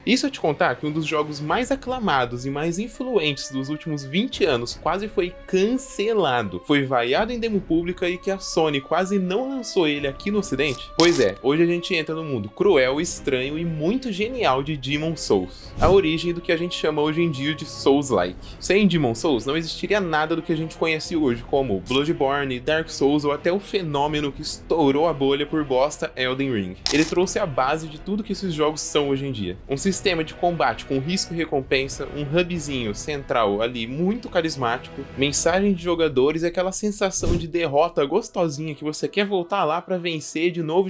E se eu te contar que um dos jogos mais aclamados e mais influentes dos últimos 20 anos quase foi cancelado, foi vaiado em demo pública e que a Sony quase não lançou ele aqui no ocidente? Pois é, hoje a gente entra no mundo cruel, estranho e muito genial de Demon's Souls, a origem do que a gente chama hoje em dia de Souls-like. Sem Demon's Souls não existiria nada do que a gente conhece hoje, como Bloodborne, Dark Souls ou até o fenômeno que estourou a bolha por bosta, Elden Ring. Ele trouxe a base de tudo que esses jogos são hoje em dia. Um sistema de combate com risco e recompensa, um hubzinho central ali muito carismático, mensagem de jogadores e aquela sensação de derrota gostosinha que você quer voltar lá pra vencer de novo.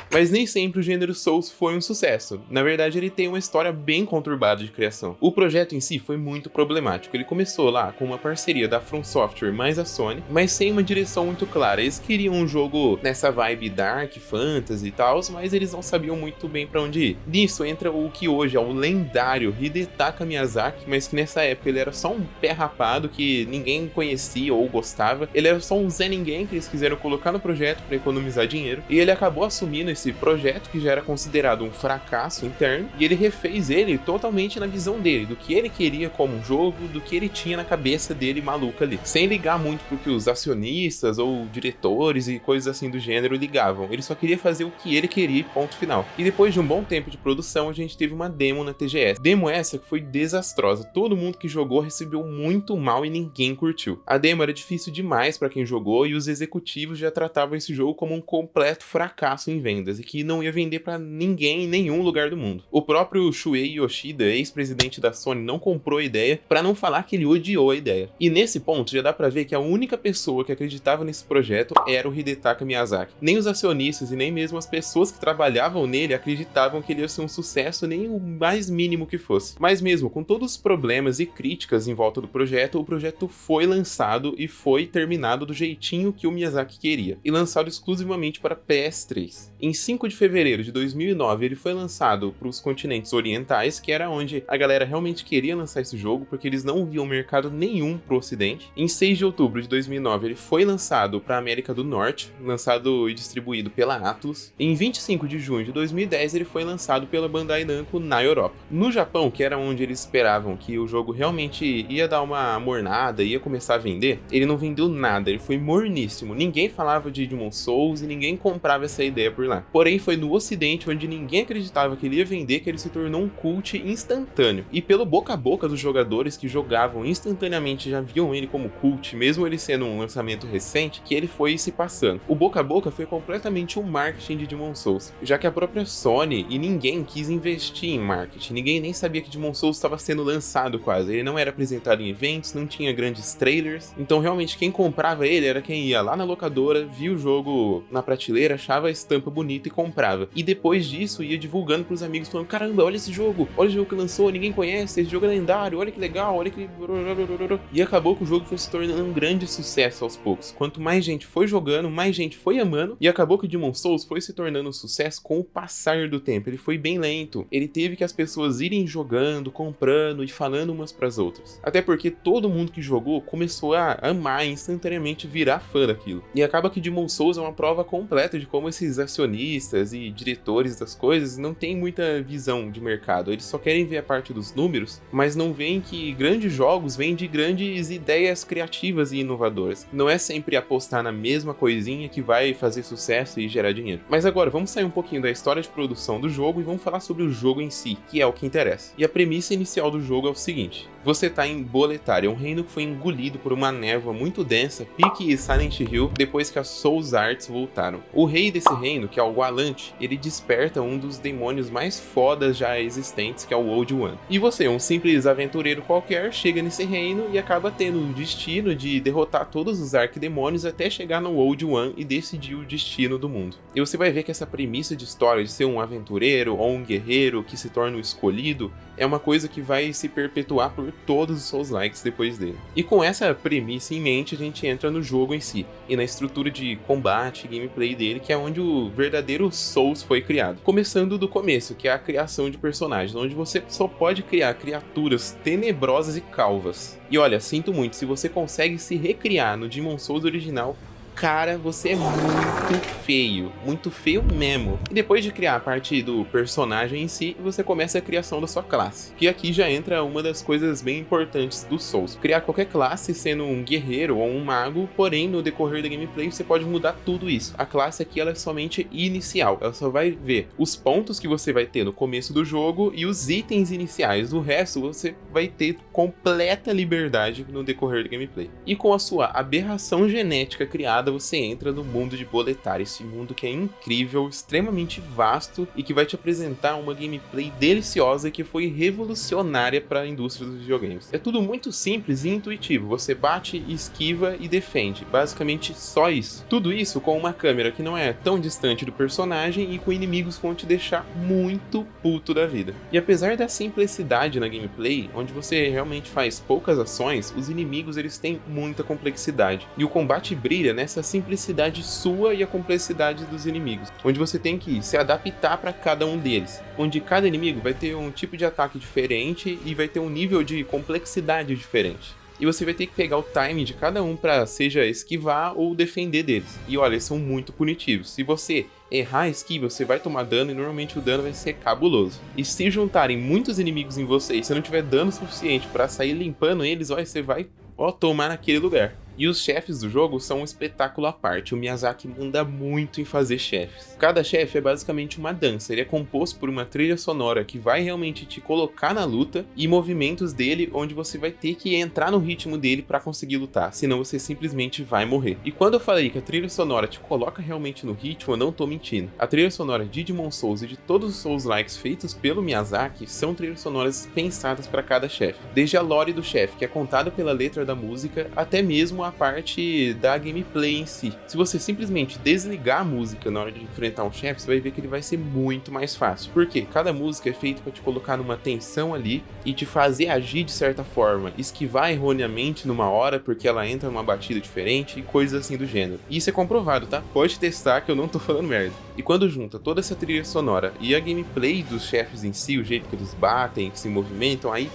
Mas nem sempre o gênero Souls foi um sucesso. Na verdade, ele tem uma história bem conturbada de criação. O projeto em si foi muito problemático. Ele começou lá com uma parceria da From Software mais a Sony, mas sem uma direção muito clara. Eles queriam um jogo nessa vibe dark, fantasy e tal, mas eles não sabiam muito bem pra onde ir. Nisso entra o que hoje é o lendário Hidetaka Miyazaki, mas que nessa época ele era só um pé rapado que ninguém conhecia ou gostava. Ele era só um Zé Ninguém que eles quiseram colocar no projeto para economizar dinheiro, e ele acabou assumindo esse projeto que já era considerado um fracasso interno, e ele refez ele totalmente na visão dele, do que ele queria como um jogo, do que ele tinha na cabeça dele maluca ali, sem ligar muito pro que os acionistas ou diretores e coisas assim do gênero ligavam. Ele só queria fazer o que ele queria, ponto final. E depois de um bom tempo de produção, a gente teve uma demo na TGS. Demo essa que foi desastrosa. Todo mundo que jogou recebeu muito mal e ninguém curtiu. A demo era difícil demais para quem jogou e os executivos já tratavam esse jogo como um completo fracasso em vendas e que não ia vender para ninguém em nenhum lugar do mundo. O próprio Shuei Yoshida, ex-presidente da Sony, não comprou a ideia, para não falar que ele odiou a ideia. E nesse ponto já dá para ver que a única pessoa que acreditava nesse projeto era o Hidetaka Miyazaki. Nem os acionistas e nem mesmo as pessoas que trabalhavam nele acreditavam que ele ia ser um sucesso, nem o mais mínimo que fosse. Mas mesmo com todos os problemas e críticas em volta do projeto, o projeto foi lançado e foi terminado do jeitinho que o Miyazaki queria, e lançado exclusivamente para PS3. Em 5 de fevereiro de 2009 ele foi lançado para os continentes orientais, que era onde a galera realmente queria lançar esse jogo, porque eles não viam mercado nenhum pro ocidente. Em 6 de outubro de 2009 ele foi lançado para a América do Norte, lançado e distribuído pela Atlus. Em 25 de junho de 2010 ele foi lançado pela Bandai Namco na Europa. No Japão, que era onde eles esperavam que o jogo realmente ia dar uma mornada, ia começar a vender, ele não vendeu nada, ele foi morníssimo. Ninguém falava de Demon's Souls e ninguém comprava essa ideia por lá. Porém, foi no ocidente, onde ninguém acreditava que ele ia vender, que ele se tornou um cult instantâneo. E pelo boca a boca dos jogadores que jogavam instantaneamente já viam ele como cult, mesmo ele sendo um lançamento recente, que ele foi se passando. O boca a boca foi completamente um marketing de Demon's Souls, já que a própria Sony e ninguém quis investir em marketing. Ninguém nem sabia que Demon's Souls estava sendo lançado quase. Ele não era apresentado em eventos, não tinha grandes trailers. Então realmente quem comprava ele era quem ia lá na locadora, via o jogo na prateleira, achava a estampa bonita e comprava. E depois disso ia divulgando pros amigos, falando: caramba, olha esse jogo, olha o jogo que lançou, ninguém conhece, esse jogo é lendário, olha que legal, olha que... E acabou que o jogo foi se tornando um grande sucesso aos poucos. Quanto mais gente foi jogando, mais gente foi amando, e acabou que Demon's Souls foi se tornando um sucesso com o passar do tempo. Ele foi bem lento, ele teve que as pessoas irem jogando, comprando e falando umas pras outras. Até porque todo mundo que jogou começou a amar e instantaneamente virar fã daquilo. E acaba que Demon's Souls é uma prova completa de como esses acionistas e diretores das coisas não têm muita visão de mercado. Eles só querem ver a parte dos números, mas não veem que grandes jogos vêm de grandes ideias criativas e inovadoras. Não é sempre apostar na mesma coisinha que vai fazer sucesso e gerar dinheiro. Mas agora vamos sair um pouquinho da história de produção do jogo e vamos falar sobre o jogo em si, que é o que interessa. E a premissa inicial do jogo é o seguinte: você tá em Boletaria, um reino que foi engolido por uma névoa muito densa, pique Silent Hill, depois que as Souls Arts voltaram. O rei desse reino, que é o Walant, ele desperta um dos demônios mais fodas já existentes, que é o Old One. E você, um simples aventureiro qualquer, chega nesse reino e acaba tendo o destino de derrotar todos os arquidemônios até chegar no Old One e decidir o destino do mundo. E você vai ver que essa premissa de história de ser um aventureiro ou um guerreiro que se torna o escolhido é uma coisa que vai se perpetuar por todos os Souls-likes depois dele. E com essa premissa em mente, a gente entra no jogo em si, e na estrutura de combate e gameplay dele, que é onde o verdadeiro Souls foi criado. Começando do começo, que é a criação de personagens, onde você só pode criar criaturas tenebrosas e calvas. E olha, sinto muito, se você consegue se recriar no Demon's Souls original, cara, você é muito feio mesmo. E depois de criar a parte do personagem em si, você começa a criação da sua classe, que aqui já entra uma das coisas bem importantes do Souls. Criar qualquer classe sendo um guerreiro ou um mago, porém no decorrer da gameplay você pode mudar tudo isso. A classe aqui ela é somente inicial, ela só vai ver os pontos que você vai ter no começo do jogo e os itens iniciais. O resto você vai ter completa liberdade no decorrer da gameplay. E com a sua aberração genética criada, você entra no mundo de Boletaria, esse mundo que é incrível, extremamente vasto e que vai te apresentar uma gameplay deliciosa que foi revolucionária para a indústria dos videogames. É tudo muito simples e intuitivo, você bate, esquiva e defende, basicamente só isso. Tudo isso com uma câmera que não é tão distante do personagem e com inimigos que vão te deixar muito puto da vida. E apesar da simplicidade na gameplay, onde você realmente faz poucas ações, os inimigos eles têm muita complexidade. E o combate brilha nessa simplicidade sua e a complexidade dos inimigos, onde você tem que se adaptar para cada um deles, onde cada inimigo vai ter um tipo de ataque diferente e vai ter um nível de complexidade diferente. E você vai ter que pegar o time de cada um para seja esquivar ou defender deles. E olha, eles são muito punitivos. Se você errar a esquiva, você vai tomar dano e normalmente o dano vai ser cabuloso. E se juntarem muitos inimigos em você e você não tiver dano suficiente para sair limpando eles, olha, você vai tomar naquele lugar. E os chefes do jogo são um espetáculo à parte. O Miyazaki manda muito em fazer chefes. Cada chefe é basicamente uma dança. Ele é composto por uma trilha sonora que vai realmente te colocar na luta e movimentos dele onde você vai ter que entrar no ritmo dele para conseguir lutar, senão você simplesmente vai morrer. E quando eu falei que a trilha sonora te coloca realmente no ritmo, eu não tô mentindo. A trilha sonora de Demon Souls e de todos os Souls-likes feitos pelo Miyazaki são trilhas sonoras pensadas para cada chefe. Desde a lore do chefe, que é contada pela letra da música, até mesmo a parte da gameplay em si. Se você simplesmente desligar a música na hora de enfrentar um chefe, você vai ver que ele vai ser muito mais fácil. Porque cada música é feita para te colocar numa tensão ali e te fazer agir de certa forma, esquivar erroneamente numa hora porque ela entra numa batida diferente e coisas assim do gênero. E isso é comprovado, tá? Pode testar que eu não tô falando merda. E quando junta toda essa trilha sonora e a gameplay dos chefes em si, o jeito que eles batem, que se movimentam, aí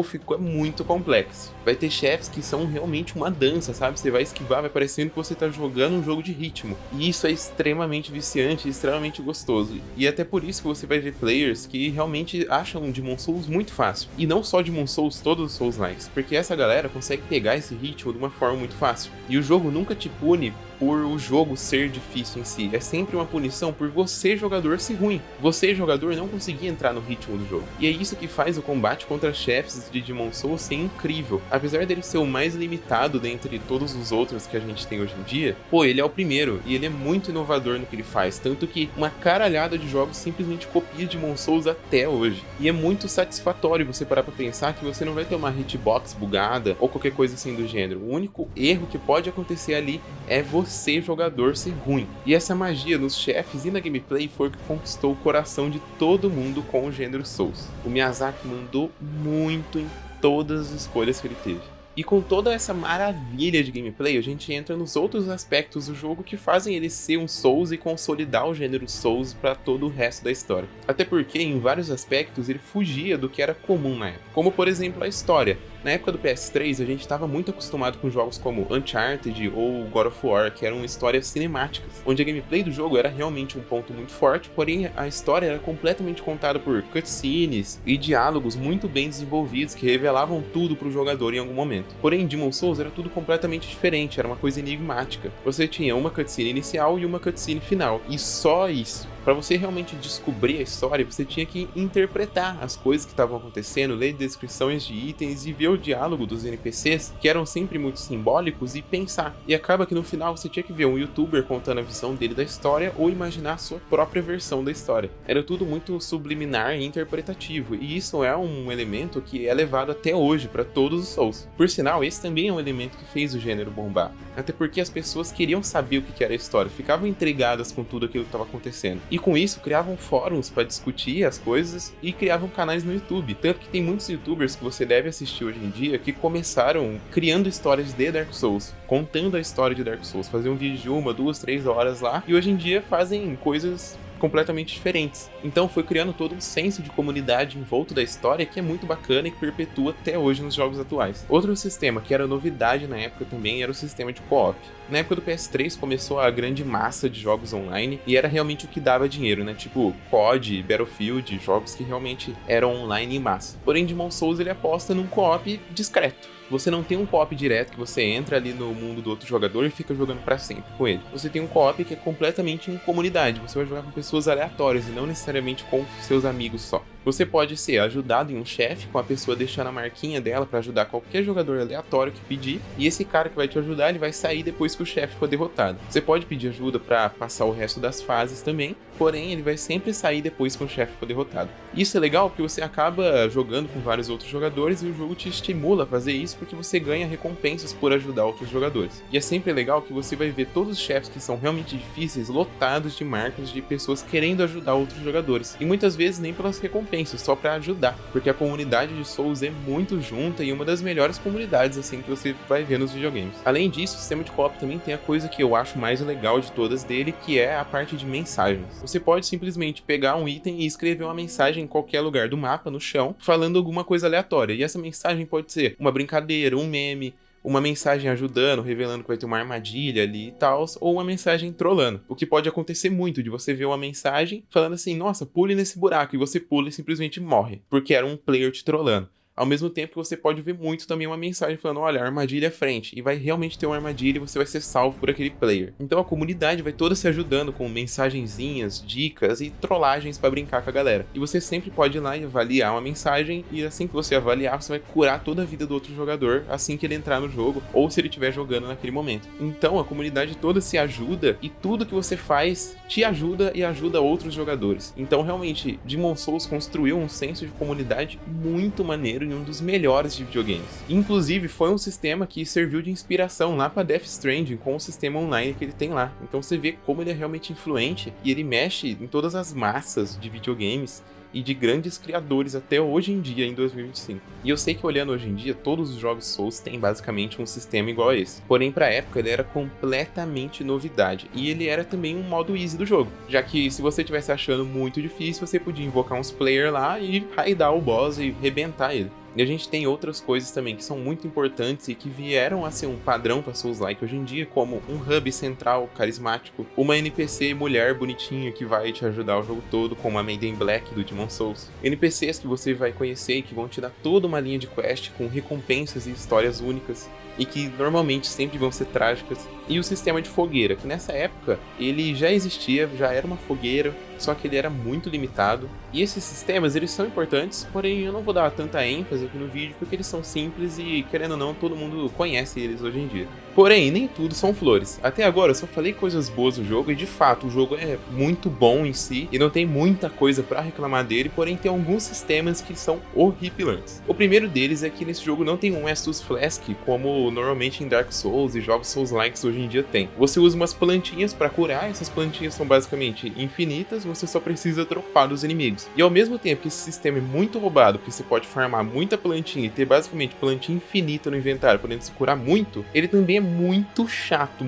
ficou muito complexo. Vai ter chefes que são realmente uma dança, sabe? Você vai esquivar, vai parecendo que você tá jogando um jogo de ritmo. E isso é extremamente viciante e extremamente gostoso. E até por isso que você vai ver players que realmente acham Demon Souls muito fácil. E não só Demon Souls, todos os Souls-likes, porque essa galera consegue pegar esse ritmo de uma forma muito fácil. E o jogo nunca te pune por o jogo ser difícil em si. É sempre uma punição por você, jogador, ser ruim. Você, jogador, não conseguir entrar no ritmo do jogo. E é isso que faz o combate contra chefes de Demon Souls ser incrível. Apesar dele ser o mais limitado dentre todos os outros que a gente tem hoje em dia, ele é o primeiro e ele é muito inovador no que ele faz, tanto que uma caralhada de jogos simplesmente copia Demon Souls até hoje. E é muito satisfatório você parar pra pensar que você não vai ter uma hitbox bugada ou qualquer coisa assim do gênero. O único erro que pode acontecer ali é você, jogador, ser ruim. E essa magia nos chefes e na gameplay foi o que conquistou o coração de todo mundo com o gênero Souls. O Miyazaki mandou muito em todas as escolhas que ele teve. E com toda essa maravilha de gameplay, a gente entra nos outros aspectos do jogo que fazem ele ser um Souls e consolidar o gênero Souls para todo o resto da história. Até porque, em vários aspectos, ele fugia do que era comum na época. Como, por exemplo, a história. Na época do PS3, a gente estava muito acostumado com jogos como Uncharted ou God of War, que eram histórias cinemáticas, onde a gameplay do jogo era realmente um ponto muito forte, porém a história era completamente contada por cutscenes e diálogos muito bem desenvolvidos que revelavam tudo para o jogador em algum momento. Porém, em Demon Souls era tudo completamente diferente, era uma coisa enigmática. Você tinha uma cutscene inicial e uma cutscene final, e só isso. Para você realmente descobrir a história, você tinha que interpretar as coisas que estavam acontecendo, ler descrições de itens e ver o diálogo dos NPCs, que eram sempre muito simbólicos, e pensar. E acaba que no final você tinha que ver um youtuber contando a visão dele da história ou imaginar a sua própria versão da história. Era tudo muito subliminar e interpretativo, e isso é um elemento que é levado até hoje para todos os Souls. Por sinal, esse também é um elemento que fez o gênero bombar. Até porque as pessoas queriam saber o que era a história, ficavam intrigadas com tudo aquilo que estava acontecendo. E com isso, criavam fóruns para discutir as coisas e criavam canais no YouTube. Tanto que tem muitos youtubers que você deve assistir hoje em dia que começaram criando histórias de Dark Souls, contando a história de Dark Souls. Faziam um vídeo de 1, 2, 3 horas lá e hoje em dia fazem coisas completamente diferentes. Então foi criando todo um senso de comunidade em volta da história que é muito bacana e que perpetua até hoje nos jogos atuais. Outro sistema que era novidade na época também era o sistema de co-op. Na época do PS3 começou a grande massa de jogos online e era realmente o que dava dinheiro, né? Tipo COD, Battlefield, jogos que realmente eram online em massa. Porém, Demon's Souls ele aposta num co-op discreto. Você não tem um co-op direto que você entra ali no mundo do outro jogador e fica jogando pra sempre com ele. Você tem um co-op que é completamente em comunidade. Você vai jogar com pessoas aleatórias e não necessariamente com seus amigos só. Você pode ser ajudado em um chefe, com a pessoa deixando a marquinha dela pra ajudar qualquer jogador aleatório que pedir, e esse cara que vai te ajudar, ele vai sair depois que o chefe for derrotado. Você pode pedir ajuda pra passar o resto das fases também, porém ele vai sempre sair depois que o chefe for derrotado. Isso é legal porque você acaba jogando com vários outros jogadores e o jogo te estimula a fazer isso porque você ganha recompensas por ajudar outros jogadores. E é sempre legal que você vai ver todos os chefes que são realmente difíceis lotados de marcas de pessoas querendo ajudar outros jogadores, e muitas vezes nem pelas recompensas, só pra ajudar, porque a comunidade de Souls é muito junta e uma das melhores comunidades assim que você vai ver nos videogames. Além disso, o sistema de co-op também tem a coisa que eu acho mais legal de todas dele, que é a parte de mensagens. Você pode simplesmente pegar um item e escrever uma mensagem em qualquer lugar do mapa, no chão, falando alguma coisa aleatória, e essa mensagem pode ser uma brincadeira, um meme, uma mensagem ajudando, revelando que vai ter uma armadilha ali e tal, ou uma mensagem trollando. O que pode acontecer muito de você ver uma mensagem falando assim, nossa, pule nesse buraco, e você pula e simplesmente morre, porque era um player te trollando. Ao mesmo tempo que você pode ver muito também uma mensagem falando, olha, armadilha à frente, e vai realmente ter uma armadilha e você vai ser salvo por aquele player. Então a comunidade vai toda se ajudando com mensagenzinhas, dicas e trollagens pra brincar com a galera. E você sempre pode ir lá e avaliar uma mensagem, e assim que você avaliar, você vai curar toda a vida do outro jogador assim que ele entrar no jogo, ou se ele estiver jogando naquele momento. Então a comunidade toda se ajuda, e tudo que você faz te ajuda e ajuda outros jogadores. Então realmente, Demon's Souls construiu um senso de comunidade muito maneiro em um dos melhores de videogames. Inclusive, foi um sistema que serviu de inspiração lá para Death Stranding com o sistema online que ele tem lá. Então você vê como ele é realmente influente e ele mexe em todas as massas de videogames e de grandes criadores até hoje em dia, em 2025. E eu sei que olhando hoje em dia, todos os jogos Souls têm basicamente um sistema igual a esse. Porém, pra época, ele era completamente novidade. E ele era também um modo easy do jogo. Já que se você estivesse achando muito difícil, você podia invocar uns players lá e raidar o boss e rebentar ele. E a gente tem outras coisas também que são muito importantes e que vieram a ser um padrão para Souls-like hoje em dia, como um hub central carismático, uma NPC mulher bonitinha que vai te ajudar o jogo todo, como a Maiden Black do Demon's Souls. NPCs que você vai conhecer e que vão te dar toda uma linha de quest com recompensas e histórias únicas, e que normalmente sempre vão ser trágicas. E o sistema de fogueira, que nessa época ele já existia, já era uma fogueira, só que ele era muito limitado. E esses sistemas, eles são importantes, porém eu não vou dar tanta ênfase aqui no vídeo, porque eles são simples e, querendo ou não, todo mundo conhece eles hoje em dia. Porém, nem tudo são flores. Até agora eu só falei coisas boas do jogo, e de fato o jogo é muito bom em si, e não tem muita coisa pra reclamar dele, porém tem alguns sistemas que são horripilantes. O primeiro deles é que nesse jogo não tem um Estus Flask, como normalmente em Dark Souls e jogos Souls-likes hoje em dia tem. Você usa umas plantinhas pra curar, essas plantinhas são basicamente infinitas, você só precisa dropar dos inimigos. E ao mesmo tempo que esse sistema é muito roubado, porque você pode farmar muita plantinha e ter basicamente plantinha infinita no inventário, podendo se curar muito, ele também é muito chato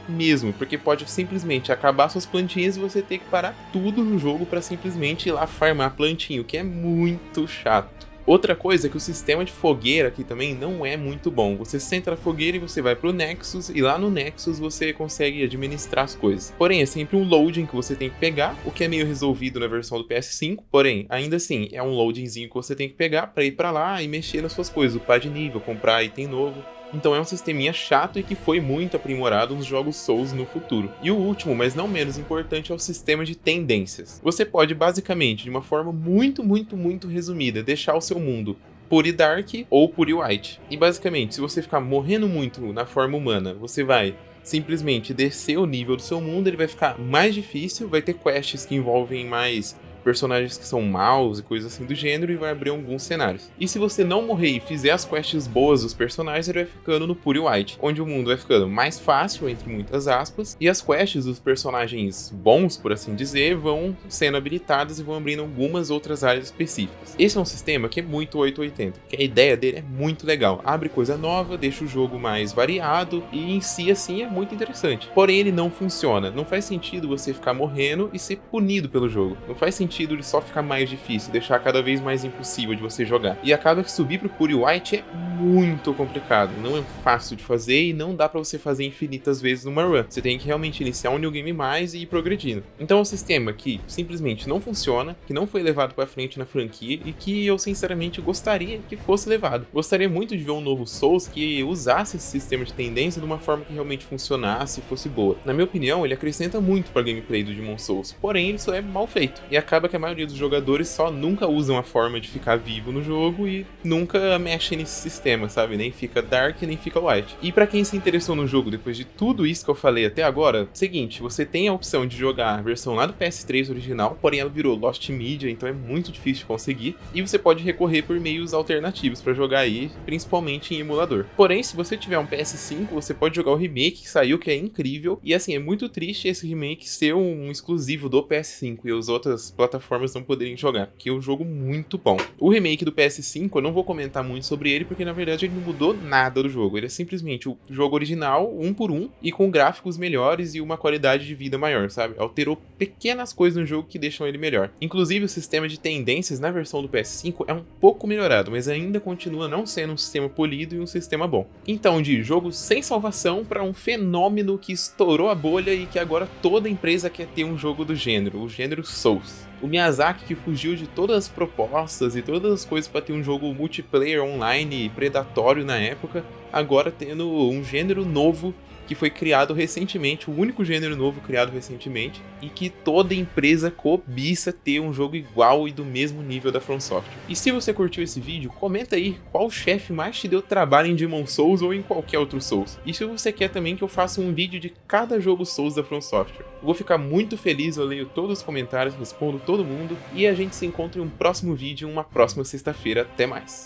mesmo, porque pode simplesmente acabar suas plantinhas e você ter que parar tudo no jogo pra simplesmente ir lá farmar plantinha, o que é muito chato. Outra coisa é que o sistema de fogueira aqui também não é muito bom. Você senta na fogueira e você vai pro Nexus, e lá no Nexus você consegue administrar as coisas. Porém, é sempre um loading que você tem que pegar, o que é meio resolvido na versão do PS5. Porém, ainda assim, é um loadingzinho que você tem que pegar pra ir pra lá e mexer nas suas coisas, upar de nível, comprar item novo. Então é um sisteminha chato e que foi muito aprimorado nos jogos Souls no futuro. E o último, mas não menos importante, é o sistema de tendências. Você pode basicamente, de uma forma muito resumida, deixar o seu mundo puro e dark ou puro e white. E basicamente, se você ficar morrendo muito na forma humana, você vai simplesmente descer o nível do seu mundo, ele vai ficar mais difícil, vai ter quests que envolvem mais personagens que são maus e coisas assim do gênero, e vai abrir alguns cenários. E se você não morrer e fizer as quests boas dos personagens, ele vai ficando no Pure White, onde o mundo vai ficando mais fácil, entre muitas aspas, e as quests dos personagens bons, por assim dizer, vão sendo habilitadas e vão abrindo algumas outras áreas específicas. Esse é um sistema que é muito 880, porque a ideia dele é muito legal. Abre coisa nova, deixa o jogo mais variado e em si, assim, é muito interessante. Porém, ele não funciona. Não faz sentido você ficar morrendo e ser punido pelo jogo. Não faz sentido ele só ficar mais difícil, deixar cada vez mais impossível de você jogar. E acaba que subir pro Pure White é muito complicado. Não é fácil de fazer e não dá pra você fazer infinitas vezes numa run. Você tem que realmente iniciar um New Game mais e ir progredindo. Então é um sistema que simplesmente não funciona, que não foi levado pra frente na franquia e que eu sinceramente gostaria que fosse levado. Gostaria muito de ver um novo Souls que usasse esse sistema de tendência de uma forma que realmente funcionasse e fosse boa. Na minha opinião, ele acrescenta muito para a gameplay do Demon Souls, porém ele só é mal feito. E acaba que a maioria dos jogadores só nunca usam a forma de ficar vivo no jogo e nunca mexem nesse sistema, sabe? Nem fica Dark, nem fica White. E para quem se interessou no jogo depois de tudo isso que eu falei até agora, seguinte, você tem a opção de jogar a versão lá do PS3 original, porém ela virou Lost Media, então é muito difícil de conseguir, e você pode recorrer por meios alternativos para jogar aí, principalmente em emulador. Porém, se você tiver um PS5, você pode jogar o remake que saiu, que é incrível, e assim, é muito triste esse remake ser um exclusivo do PS5 e as outras plataformas não poderem jogar, porque é um jogo muito bom. O remake do PS5, eu não vou comentar muito sobre ele, porque na verdade ele não mudou nada do jogo, ele é simplesmente o jogo original, um por um, e com gráficos melhores e uma qualidade de vida maior, sabe? Alterou pequenas coisas no jogo que deixam ele melhor. Inclusive, o sistema de tendências na versão do PS5 é um pouco melhorado, mas ainda continua não sendo um sistema polido e um sistema bom. Então, de jogo sem salvação para um fenômeno que estourou a bolha e que agora toda empresa quer ter um jogo do gênero, o gênero Souls. O Miyazaki, que fugiu de todas as propostas e todas as coisas para ter um jogo multiplayer online predatório na época, agora tendo um gênero novo que foi criado recentemente, o único gênero novo criado recentemente, e que toda empresa cobiça ter um jogo igual e do mesmo nível da From Software. E se você curtiu esse vídeo, comenta aí qual chefe mais te deu trabalho em Demon Souls ou em qualquer outro Souls. E se você quer também que eu faça um vídeo de cada jogo Souls da From Software. Eu vou ficar muito feliz, eu leio todos os comentários, respondo todo mundo, e a gente se encontra em um próximo vídeo, uma próxima sexta-feira. Até mais!